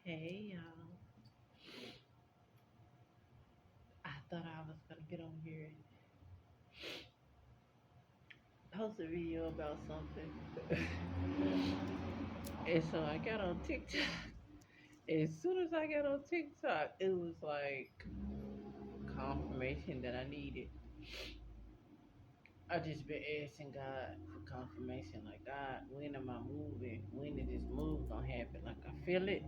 Hey y'all. I thought I was gonna get on here and post a video about something. And so I got on TikTok. As soon as I got on TikTok, it was like confirmation that I needed. I just been asking God for confirmation. Like, God, when am I moving? When is this move gonna happen? Like, I feel it.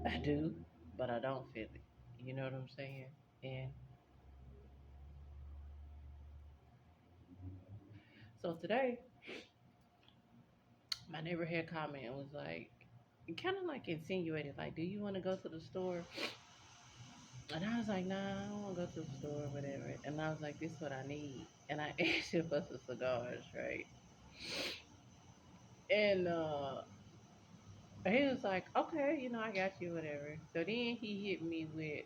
I do, but I don't feel it. You know what I'm saying? And so today, my neighbor had called me and was like, kind of like insinuated, like, do you want to go to the store? And I was like, nah, I don't want to go to the store or whatever. And I was like, this is what I need. And I asked him for some cigars, right? And he was like, okay, I got you, whatever. So then he hit me with,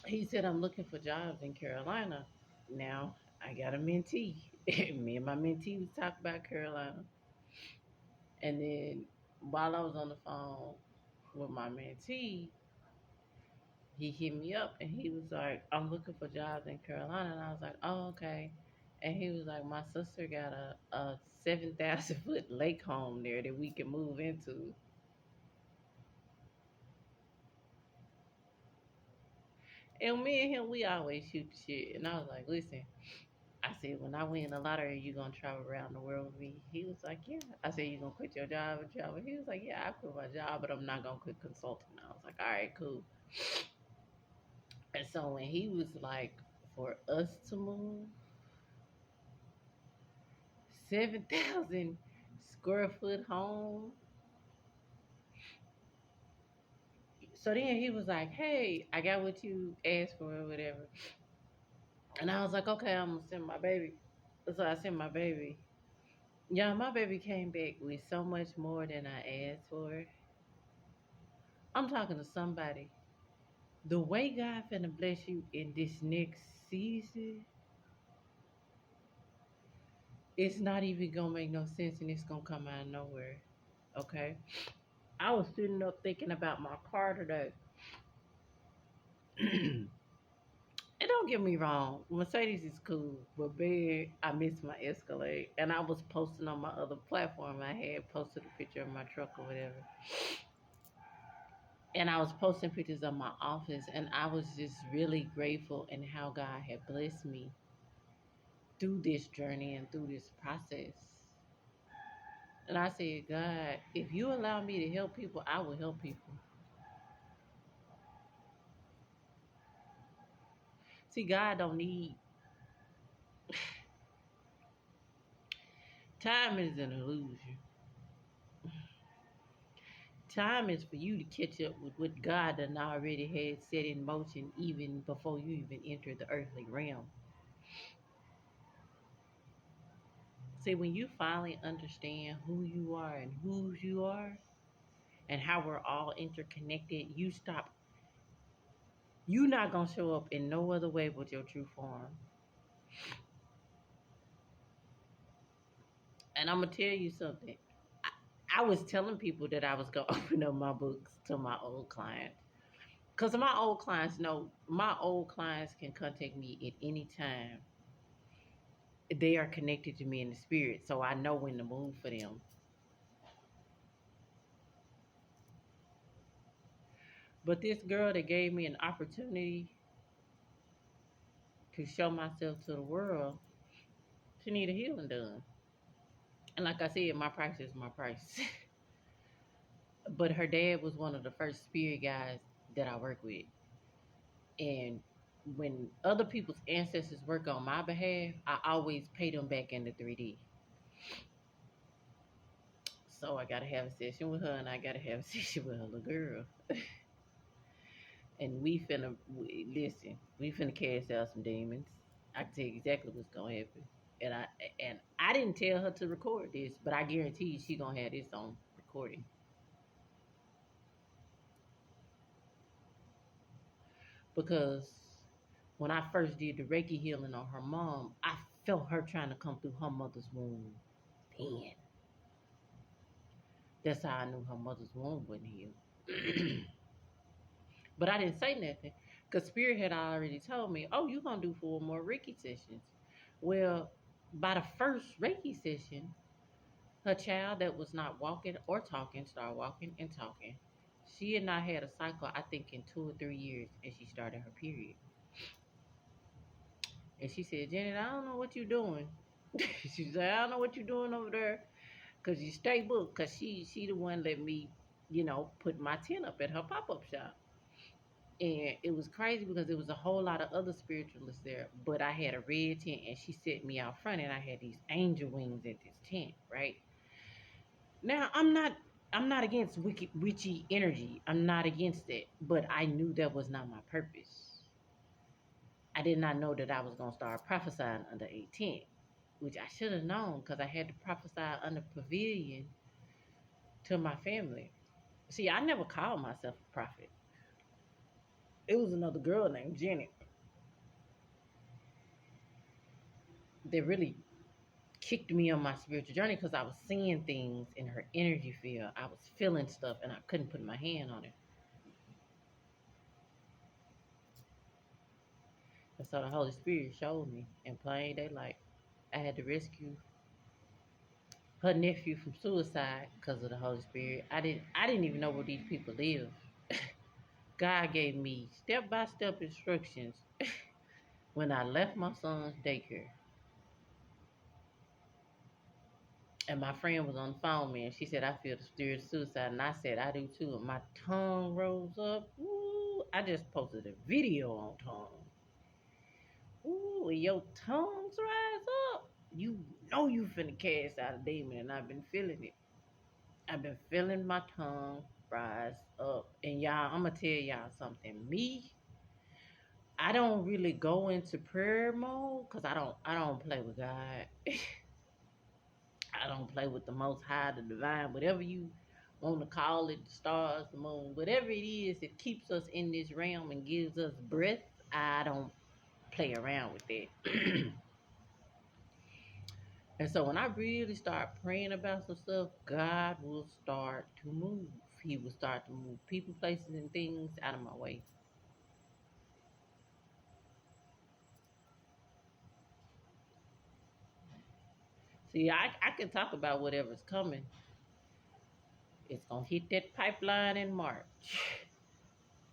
he said, I'm looking for jobs in Carolina. Now, I got a mentee. Me and my mentee was talking about Carolina. And then while I was on the phone with my mentee, he hit me up and he was like, I'm looking for jobs in Carolina. And I was like, oh, okay. And he was like, my sister got a 7,000 foot lake home there that we can move into. And me and him, we always shoot the shit. And I was like, listen, I said, when I win the lottery, you going to travel around the world with me? He was like, yeah. I said, you going to quit your job and travel? He was like, yeah, I quit my job, but I'm not going to quit consulting. I was like, all right, cool. And so when he was like, for us to move, 7,000 square foot home. So then he was like, hey, I got what you asked for or whatever. And I was like, okay, I'm going to send my baby. So I sent my baby. Yeah, my baby came back with so much more than I asked for. I'm talking to somebody. The way God finna bless you in this next season, it's not even gonna make no sense and it's gonna come out of nowhere. Okay? I was sitting up thinking about my car today. And don't get me wrong, Mercedes is cool, but man, I miss my Escalade. And I was posting on my other platform. I had posted a picture of my truck or whatever. And I was posting pictures of my office, and I was just really grateful in how God had blessed me through this journey and through this process. And I said, God, if you allow me to help people, I will help people. See, God don't need time is an illusion. Time is for you to catch up with what God done already had set in motion even before you even enter the earthly realm. See, when you finally understand who you are and whose you are and how we're all interconnected, you stop. You're not going to show up in no other way but your true form. And I'm going to tell you something. I was telling people that I was going to open up my books to my old clients. Because my old clients know, my old clients can contact me at any time. They are connected to me in the spirit, so I know when to move for them. But this girl that gave me an opportunity to show myself to the world, she needed healing done. And like I said, my price is my price. But her dad was one of the first spirit guys that I work with. And when other people's ancestors work on my behalf, I always pay them back into 3D. So I gotta have a session with her and I gotta have a session with her little girl. And listen, we finna cast out some demons. I can tell you exactly what's gonna happen. And I didn't tell her to record this, but I guarantee you she gonna have this on recording. Because when I first did the Reiki healing on her mom, I felt her trying to come through her mother's womb then. That's how I knew her mother's womb wasn't healed. But I didn't say nothing because Spirit had already told me, "Oh, you're gonna do 4 more Reiki sessions." Well, by the first Reiki session, her child that was not walking or talking started walking and talking. She had not had a cycle, I think, in 2 or 3 years, and she started her period. And she said, "Janet, I don't know what you're doing." She said, "I don't know what you're doing over there, cause you stay booked." Cause she the one let me, put my tent up at her pop up shop. And it was crazy because there was a whole lot of other spiritualists there, but I had a red tent, and she set me out front, and I had these angel wings at this tent, right? Now I'm not against witchy energy. I'm not against it, but I knew that was not my purpose. I did not know that I was gonna start prophesying under 18, which I should have known because I had to prophesy under pavilion to my family. See, I never called myself a prophet. It was another girl named Jenny that really kicked me on my spiritual journey because I was seeing things in her energy field. I was feeling stuff and I couldn't put my hand on it. And so the Holy Spirit showed me in plain daylight. I had to rescue her nephew from suicide because of the Holy Spirit. I didn't even know where these people live. God gave me step by step instructions when I left my son's daycare. And my friend was on the phone with me, and she said, "I feel the spirit of suicide." And I said, "I do too." And my tongue rose up. Ooh, I just posted a video on tongue. Ooh, when your tongues rise up, you know you finna cast out a demon. And I've been feeling it. I've been feeling my tongue rise up. And y'all, I'm gonna tell y'all something. I don't really go into prayer mode because I don't play with God. I don't play with the Most High, the Divine, whatever you want to call it, the stars, the moon, whatever it is that keeps us in this realm and gives us breath. I don't play around with that. And so when I really start praying about some stuff, God will start to move. He will start to move people, places, and things out of my way. See, I can talk about whatever's coming. It's gonna hit that pipeline in March.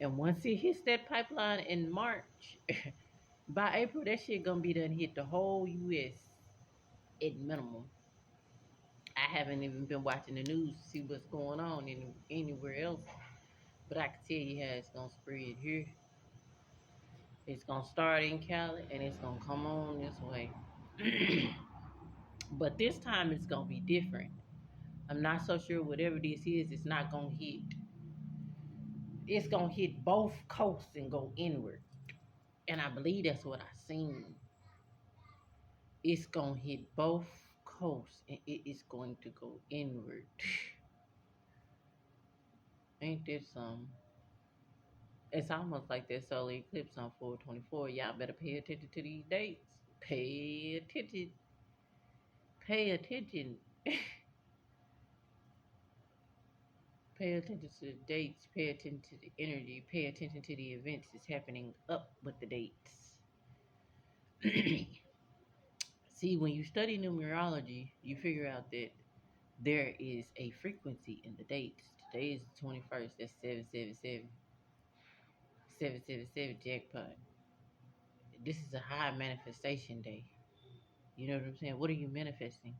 And once it hits that pipeline in March, by April that shit gonna be done hit the whole US at minimum. I haven't even been watching the news to see what's going on anywhere else. But I can tell you how it's gonna spread here. It's gonna start in Cali and it's gonna come on this way. But this time it's gonna be different. I'm not so sure whatever this is, it's not gonna hit. It's gonna hit both coasts and go inward. And I believe that's what I seen. It's gonna hit both coasts and it is going to go inward. Ain't this some? It's almost like that solar eclipse on 424. Y'all better pay attention to these dates. Pay attention. Pay attention. Pay attention to the dates. Pay attention to the energy. Pay attention to the events that's happening up with the dates. See, when you study numerology, you figure out that there is a frequency in the dates. Today is the 21st. That's 777. 777 jackpot. This is a high manifestation day. You know what I'm saying? What are you manifesting?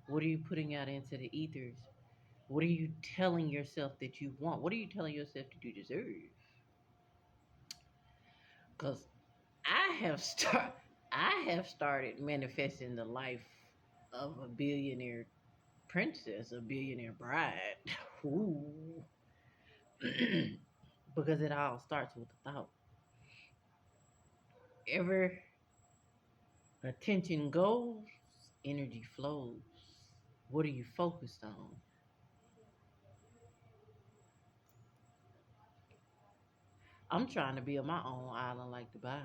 What are you putting out into the ethers? What are you telling yourself that you want? What are you telling yourself that you deserve? Because I have start I have started manifesting the life of a billionaire princess, a billionaire bride. Ooh. Because it all starts with a thought. Ever attention goes, energy flows. What are you focused on? I'm trying to build my own island like Dubai.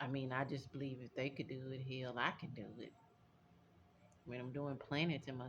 I mean, I just believe if they could do it, hell, I can do it. When I'm doing planets in my